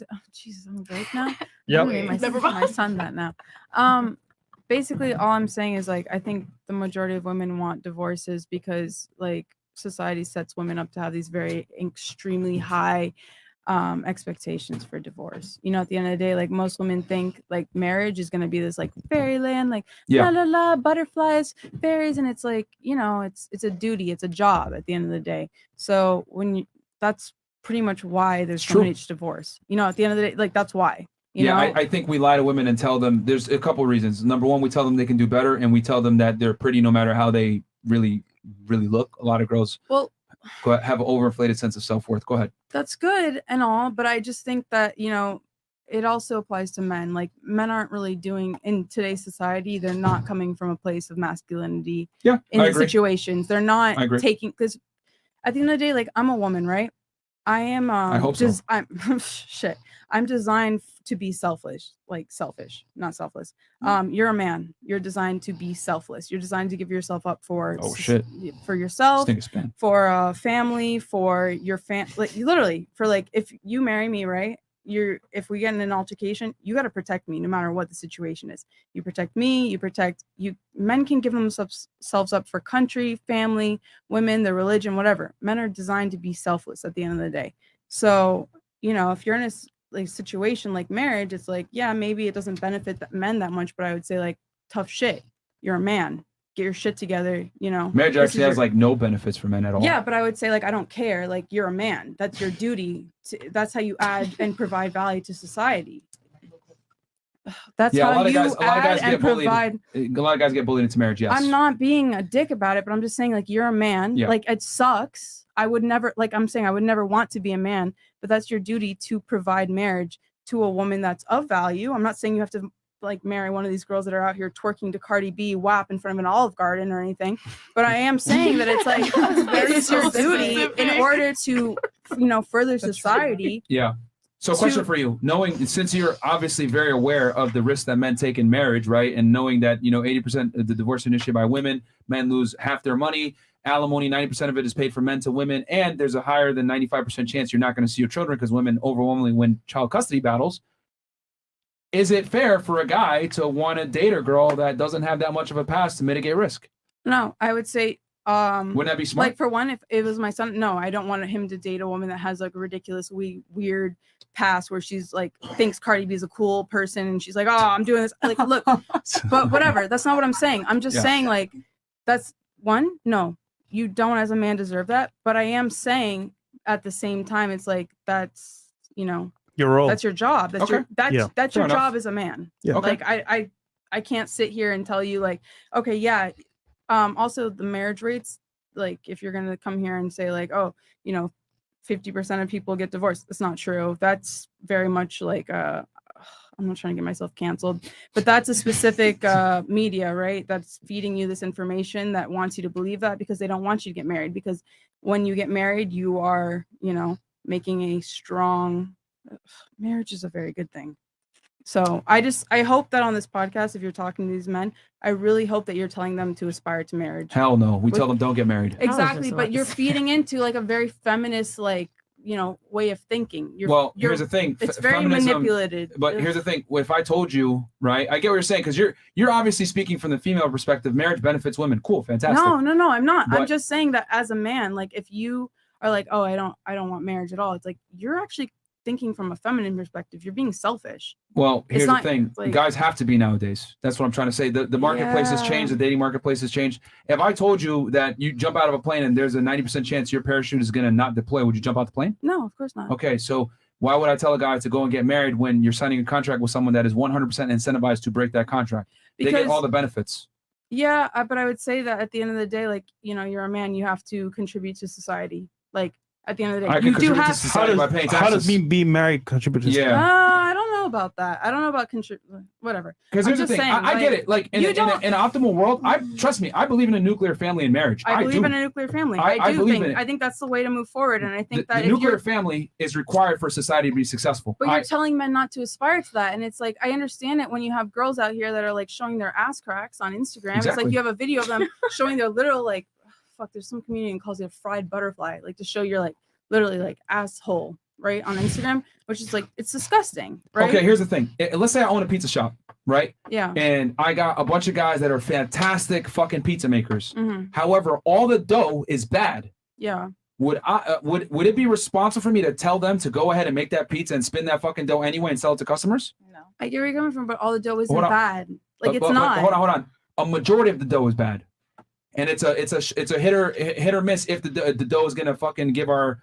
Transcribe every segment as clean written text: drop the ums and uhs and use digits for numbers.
Oh, Jesus, I'm awake now. Yep. My son that now. Basically, all I'm saying is like I think the majority of women want divorces because like society sets women up to have these very extremely high expectations for divorce. You know, at the end of the day, like most women think like marriage is going to be this like fairyland, like la la la, butterflies, fairies, and it's like, you know, it's a duty, it's a job at the end of the day. So that's pretty much why there's so much divorce. You know, at the end of the day, like that's why. You know? I think we lie to women and tell them there's a couple reasons. Number one, we tell them they can do better, and we tell them that they're pretty no matter how they really look. A lot of girls have an overinflated sense of self-worth. Go ahead. That's good and all, but I just think that, you know, it also applies to men. Like men aren't really doing in today's society. They're not coming from a place of masculinity in the situations. They're not taking, because at the end of the day, like I'm a woman, right? I am. I hope so. I'm designed to be selfish, not selfless. You're a man. You're designed to be selfless. You're designed to give yourself up for for yourself, for a family, for your like literally for like if you marry me, right? If we get in an altercation, you got to protect me no matter what the situation is. You protect me, you protect you. Men can give themselves up for country, family, women, their religion, whatever. Men are designed to be selfless at the end of the day. So, you know, if you're in a like situation like marriage, it's like, yeah, maybe it doesn't benefit men that much, but I would say like tough shit. You're a man. Get your shit together, you know. Marriage actually has like no benefits for men at all. Yeah, but I would say like I don't care. Like you're a man. That's your duty. That's how you add and provide value to society. That's how you add and provide. A lot of guys get bullied into marriage. Yes. I'm not being a dick about it, but I'm just saying like you're a man. Yeah. Like it sucks. I would never I would never want to be a man, but that's your duty to provide marriage to a woman that's of value. I'm not saying you have to like marry one of these girls that are out here twerking to Cardi B WAP in front of an Olive Garden or anything, but I am saying that it's like it's your duty in order to, you know, further society. Yeah. So question for you, knowing, since you're obviously very aware of the risks that men take in marriage, right? And knowing that, you know, 80% of the divorce initiated by women, men lose half their money, alimony, 90% of it is paid from men to women, and there's a higher than 95% chance you're not going to see your children because women overwhelmingly win child custody battles. Is it fair for a guy to want to date a girl that doesn't have that much of a past to mitigate risk? No, I would say, wouldn't that be smart? Like for one, if it was my son, no, I don't want him to date a woman that has like a ridiculous, weird past where she's like thinks Cardi B is a cool person and she's like, oh, I'm doing this. Like, look, but whatever. That's not what I'm saying. I'm just saying like that's one. No, you don't as a man deserve that. But I am saying at the same time, it's like that's, you know. Your role. That's your job. That's your job as a man. Yeah. Okay. Like I can't sit here and tell you like, okay, yeah. Also the marriage rates, like if you're gonna come here and say like, oh, you know, 50% of people get divorced. That's not true. That's very much like I'm not trying to get myself canceled, but that's a specific media, right? That's feeding you this information that wants you to believe that because they don't want you to get married. Because when you get married, you are, you know, making a strong marriage is a very good thing. So I hope that on this podcast, if you're talking to these men, I really hope that you're telling them to aspire to marriage. Hell no. We tell them don't get married. Exactly. But you're feeding into like a very feminist, like, you know, way of thinking. Here's the thing. It's very manipulated. But here's the thing. If I told you, right, I get what you're saying, because you're obviously speaking from the female perspective. Marriage benefits women. Cool. Fantastic. No, I'm not. I'm just saying that as a man, like if you are like, oh, I don't want marriage at all. It's like, you're actually thinking from a feminine perspective. You're being selfish. Well, here's the thing. Like, guys have to be nowadays. That's what I'm trying to say. The marketplace has changed. The dating marketplace has changed. If I told you that you jump out of a plane and there's a 90% chance your parachute is going to not deploy, would you jump out the plane? No, of course not. Okay, so why would I tell a guy to go and get married when you're signing a contract with someone that is 100% incentivized to break that contract? Because, they get all the benefits. Yeah, but I would say that at the end of the day, like, you know, you're a man, you have to contribute to society. Like, at the end of the day, you do have to. How does being married contribute to society? I don't know about that. I don't know about whatever. Because here's the thing. I get it. Like in an optimal world, trust me, I believe in a nuclear family and marriage. I believe in a nuclear family. I think that's the way to move forward. And I think that the nuclear family is required for society to be successful. But you're telling men not to aspire to that. And it's like, I understand it when you have girls out here that are like showing their ass cracks on Instagram. Exactly. It's like you have a video of them showing their literal like, fuck, there's some comedian calls it a fried butterfly, like to show your like literally like asshole, right, on Instagram, which is like, it's disgusting, right? Okay, here's the thing. Let's say I own a pizza shop, right? Yeah. And I got a bunch of guys that are fantastic fucking pizza makers. However, all the dough is bad. Yeah. Would it be responsible for me to tell them to go ahead and make that pizza and spin that fucking dough anyway and sell it to customers? No. I get where you're coming from, but all the dough isn't bad. Like, it's not. Hold on. A majority of the dough is bad, and it's a hit or miss if the dough is gonna fucking give our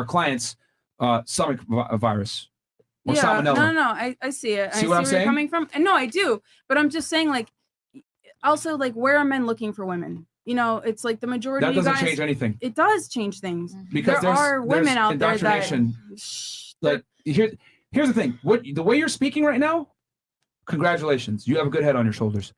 clients stomach virus or salmonella. No. I see it. See I what I'm where saying? you're coming from. And no, I do. But I'm just saying, like, also, like, where are men looking for women? It's like the majority that of doesn't guys, change anything. It does change things. Because there are women out there that like here's the thing. The way you're speaking right now, congratulations. You have a good head on your shoulders.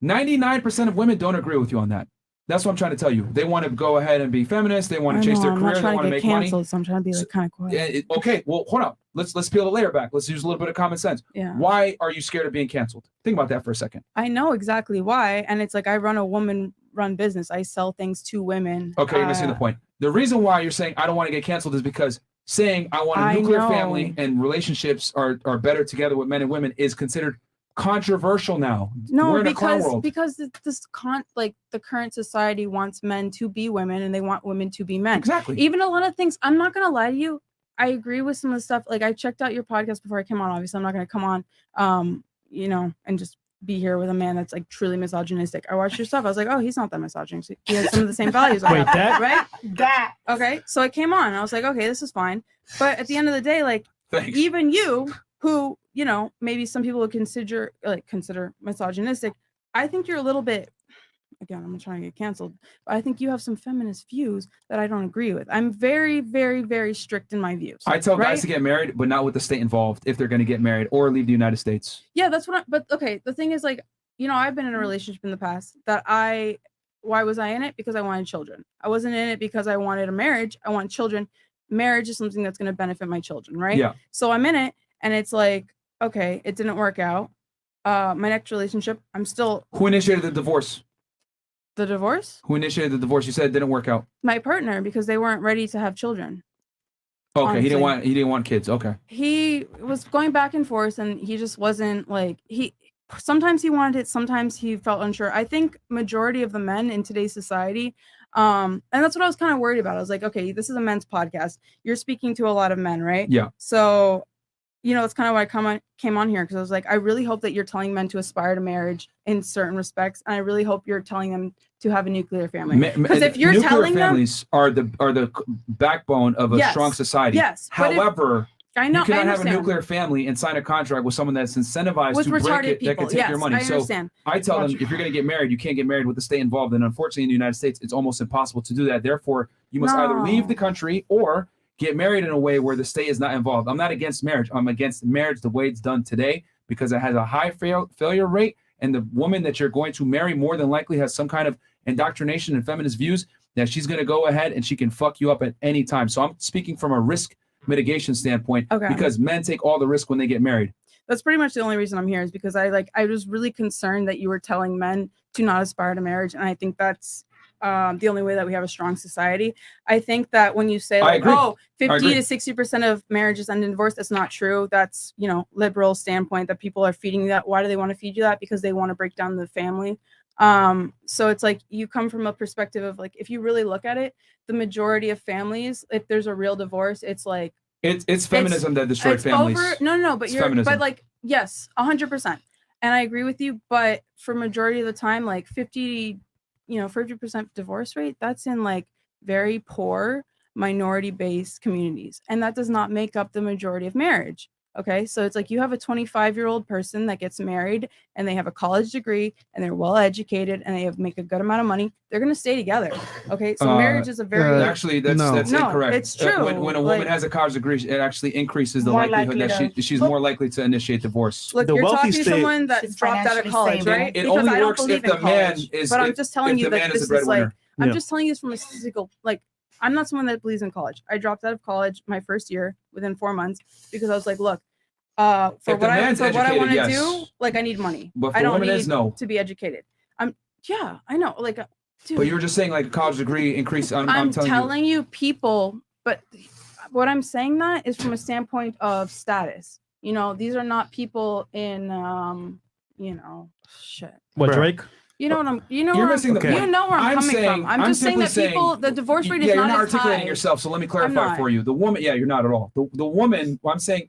99% of women don't agree with you on that. That's what I'm trying to tell you. They want to go ahead and be feminist. They want to chase their career. They want to make money. So I'm trying to be like kind of quiet. Okay, well, hold up. Let's peel the layer back. Let's use a little bit of common sense. Yeah. Why are you scared of being canceled? Think about that for a second. I know exactly why, and it's like I run a woman-run business. I sell things to women. Okay, you're missing the point. The reason why you're saying I don't want to get canceled is because saying I want a nuclear family and relationships are better together with men and women is considered controversial now. No, we're in a car world. because the current society wants men to be women and they want women to be men. Exactly. Even a lot of things. I'm not gonna lie to you. I agree with some of the stuff. Like, I checked out your podcast before I came on. Obviously, I'm not gonna come on, and just be here with a man that's like truly misogynistic. I watched your stuff. I was like, oh, he's not that misogynistic. He has some of the same values. Wait, that right? That okay. So I came on and I was like, okay, this is fine. But at the end of the day, like, thanks. Even you, who maybe some people would consider misogynistic, I think you're a little bit. Again, I'm not trying to get canceled, but I think you have some feminist views that I don't agree with. I'm very, very, very strict in my views. I tell guys to get married, but not with the state involved if they're going to get married or leave the United States. Yeah, that's what but okay, the thing is, like, I've been in a relationship in the past that why was I in it? Because I wanted children. I wasn't in it because I wanted a marriage. I want children. Marriage is something that's going to benefit my children, right? Yeah. So I'm in it, and it's like, okay, it didn't work out. My next relationship, I'm still. Who initiated the divorce? The divorce? Who initiated the divorce? You said it didn't work out. My partner, because they weren't ready to have children. Okay, honestly. he didn't want kids. Okay. He was going back and forth, and he just wasn't like sometimes he wanted it, sometimes he felt unsure. I think majority of the men in today's society, and that's what I was kind of worried about. I was like, okay, this is a men's podcast. You're speaking to a lot of men, right? Yeah. So, that's kind of why I came on here, because I was like, I really hope that you're telling men to aspire to marriage in certain respects, and I really hope you're telling them to have a nuclear family. Because if you're telling them, families are the backbone of a strong society. Yes. However, I know, you cannot have a nuclear family and sign a contract with someone that's incentivized to break it, that can take your money. So I tell them, if you're going to get married, you can't get married with the state involved. And unfortunately, in the United States, it's almost impossible to do that. Therefore, you must either leave the country or get married in a way where the state is not involved. I'm not against marriage. I'm against marriage the way it's done today, because it has a high failure rate. And the woman that you're going to marry more than likely has some kind of indoctrination and feminist views that she's going to go ahead and she can fuck you up at any time. So I'm speaking from a risk mitigation standpoint, because men take all the risk when they get married. That's pretty much the only reason I'm here, is because I was really concerned that you were telling men to not aspire to marriage. And I think that's the only way that we have a strong society. I think that when you say 50 to 60% of marriages end in divorce, that's not true. That's, liberal standpoint that people are feeding you that. Why do they want to feed you that? Because they want to break down the family. So it's like, you come from a perspective of, like, if you really look at it, the majority of families, if there's a real divorce, it's like it's feminism that destroyed families. Yes, 100%. And I agree with you, but for majority of the time, like 50% divorce rate, that's in like very poor minority-based communities, and that does not make up the majority of marriage. Okay, so it's like you have a 25-year-old person that gets married and they have a college degree and they're well educated and they make a good amount of money. They're going to stay together. Okay, so marriage is a very actually that's incorrect. It's true. When a woman has a college degree, it actually increases the likelihood that she's more likely to initiate divorce. Look, you're talking to someone that dropped out of college, right? It only works if the man is. But I'm just telling you that this is like, I'm just telling you this from a statistical, like, I'm not someone that believes in college. I dropped out of college my first year within 4 months because I was like, look, for what I want to do, like, I need money. But I don't need to be educated. Yeah, I know. Like, dude, but you were just saying like a college degree increase. I'm telling you people, but what I'm saying that is from a standpoint of status. You know, these are not people in, you know, shit. What, Drake? You know what I'm. You know You're where missing I'm, the point. You know where I'm coming saying, from. I'm just saying that people, the divorce rate is not you're not as high. articulating yourself. So let me clarify for you. The woman, you're not at all. The woman.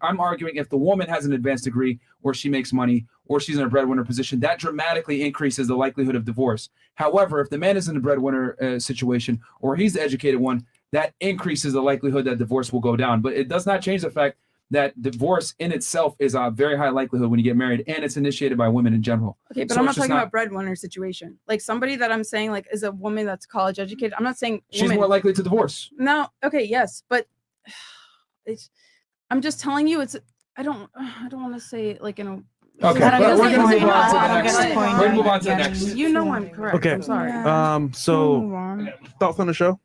I'm arguing if the woman has an advanced degree, or she makes money, or she's in a breadwinner position, that dramatically increases the likelihood of divorce. However, if the man is in a breadwinner situation, or he's the educated one, that increases the likelihood that divorce will go down. But it does not change the fact that divorce in itself is a very high likelihood when you get married, and it's initiated by women in general. Okay, but I'm not talking about breadwinner situation. Like somebody that I'm saying like is a woman that's college educated. I'm not saying she's more likely to divorce. No, okay, yes, but I'm just telling you I don't want to say it like in a Okay, we're going to move on to the next. We're going to move on to the next. You know I'm correct. Okay. I'm sorry. So thoughts on the show?